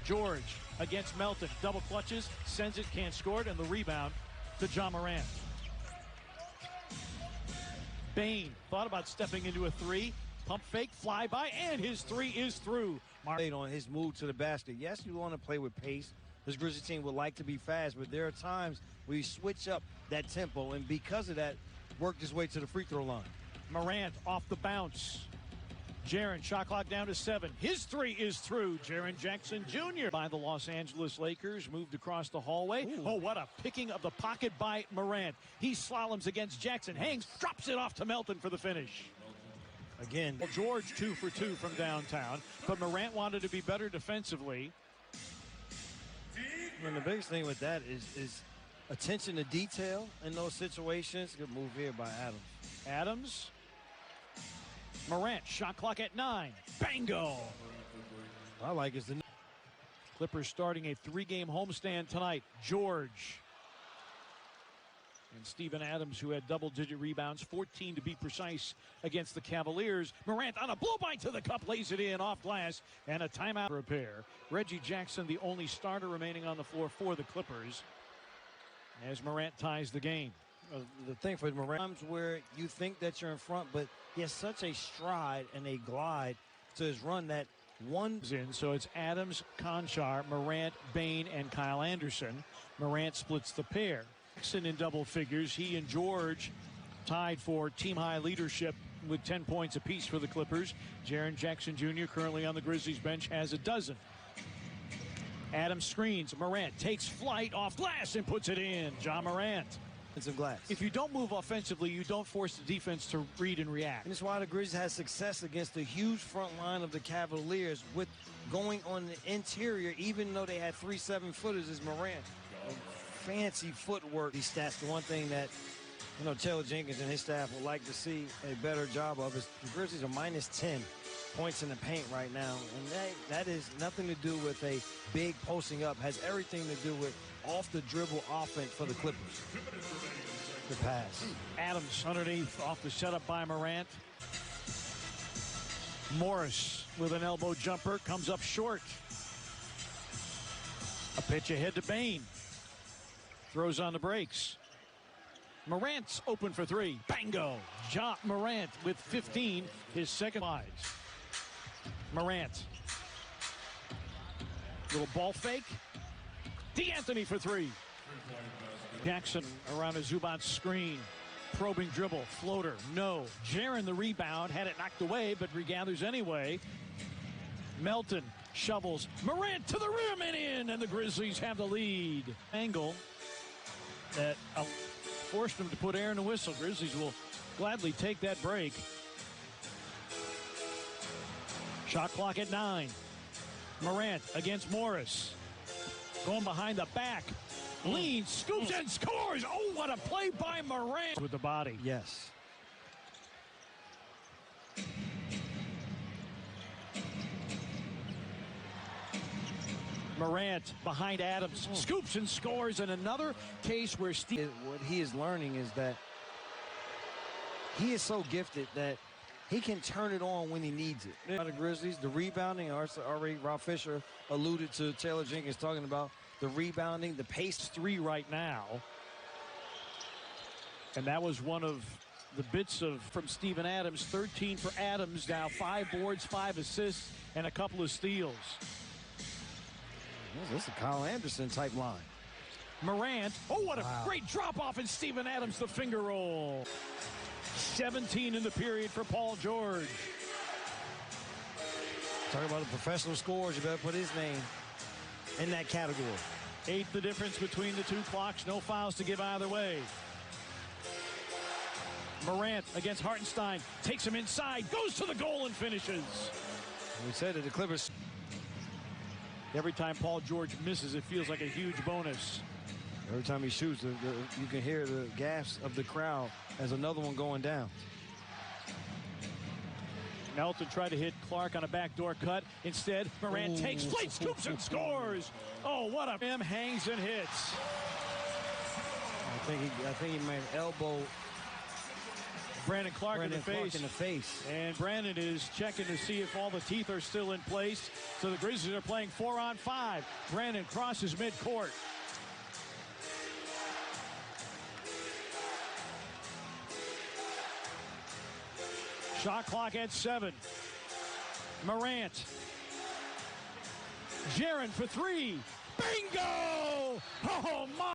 George against Melton. Double clutches, sends it, can't score it, and the rebound to John Morant. Bain thought about stepping into a three. Pump fake, fly by, and his three is through. On his move to the basket. Yes, you want to play with pace. This Grizzlies team would like to be fast, but there are times where you switch up that tempo, and because of that, worked his way to the free throw line. Morant off the bounce. Jaren, shot clock down to 7. His three is through. Jaren Jackson Jr. by the Los Angeles Lakers, moved across the hallway. Ooh. Oh, what a picking of the pocket by Morant. He slaloms against Jackson, hangs, drops it off to Melton for the finish. Again, well, George 2 for 2 from downtown, but Morant wanted to be better defensively. And the biggest thing with that is attention to detail in those situations. Good move here by Adams. Morant, shot clock at 9. Bango! I like is the Clippers starting a 3-game homestand tonight. George and Steven Adams, who had double-digit rebounds, 14 to be precise, against the Cavaliers. Morant on a blow-by to the cup, lays it in off glass, and a timeout repair. Reggie Jackson, the only starter remaining on the floor for the Clippers, as Morant ties the game. The thing for Morant, where you think that you're in front, but he has such a stride and a glide to his run that one's in. So it's Adams, Conchar, Morant, Bain, and Kyle Anderson. Morant splits the pair. Jackson in double figures. He and George tied for team-high leadership with 10 points apiece for the Clippers. Jaren Jackson Jr., currently on the Grizzlies bench, has a dozen. Adams screens. Morant takes flight off glass and puts it in. John Morant. Glass. If you don't move offensively, you don't force the defense to read and react. And it's why the Grizzlies had success against the huge front line of the Cavaliers with going on the interior, even though they had 3 7-footers as Morant. Fancy footwork. These stats, the one thing that Taylor Jenkins and his staff would like to see a better job of is the Grizzlies are minus 10 points in the paint right now, and that is nothing to do with a big posting up. Has everything to do with off the dribble offense for the Clippers. The pass. Adams underneath off the setup by Morant. Morris with an elbow jumper comes up short. A pitch ahead to Bain. Throws on the brakes. Morant's open for 3. Bango! Ja Morant with 15, his second slides. Morant. Little ball fake. D'Anthony for 3. Jackson around a Zubac screen. Probing dribble. Floater. No. Jaren the rebound. Had it knocked away, but regathers anyway. Melton shovels. Morant to the rim and in, and the Grizzlies have the lead. Angle that forced them to put air in the whistle. Grizzlies will gladly take that break. Shot clock at 9. Morant against Morris. Going behind the back. Leans, scoops, and scores. Oh, what a play by Morant. With the body. Yes. Morant behind Adams. Scoops and scores. And another case where what he is learning is that he is so gifted that he can turn it on when he needs it. The Grizzlies, the rebounding, already Rob Fisher alluded to Taylor Jenkins talking about the rebounding, the pace. 3 right now. And that was one of the bits from Steven Adams. 13 for Adams now. 5 boards, 5 assists, and a couple of steals. This is a Kyle Anderson type line. Morant. Oh, what a great drop off, and Steven Adams the finger roll. 17 in the period for Paul George. Talk about the professional scores. You better put his name in that category. 8 the difference between the two clocks. No fouls to give either way. Morant against Hartenstein. Takes him inside. Goes to the goal and finishes. We said that the Clippers. Every time Paul George misses, it feels like a huge bonus. Every time he shoots, you can hear the gasps of the crowd as another one going down. Melton tried to hit Clark on a backdoor cut. Instead, Morant takes flight, scoops, and scores. Oh, what a him hangs and hits. I think he made an elbow Brandon Clark in the face. And Brandon is checking to see if all the teeth are still in place. So the Grizzlies are playing 4-on-5. Brandon crosses midcourt. Shot clock at 7. Morant. Jaren for 3. Bingo! Oh, my.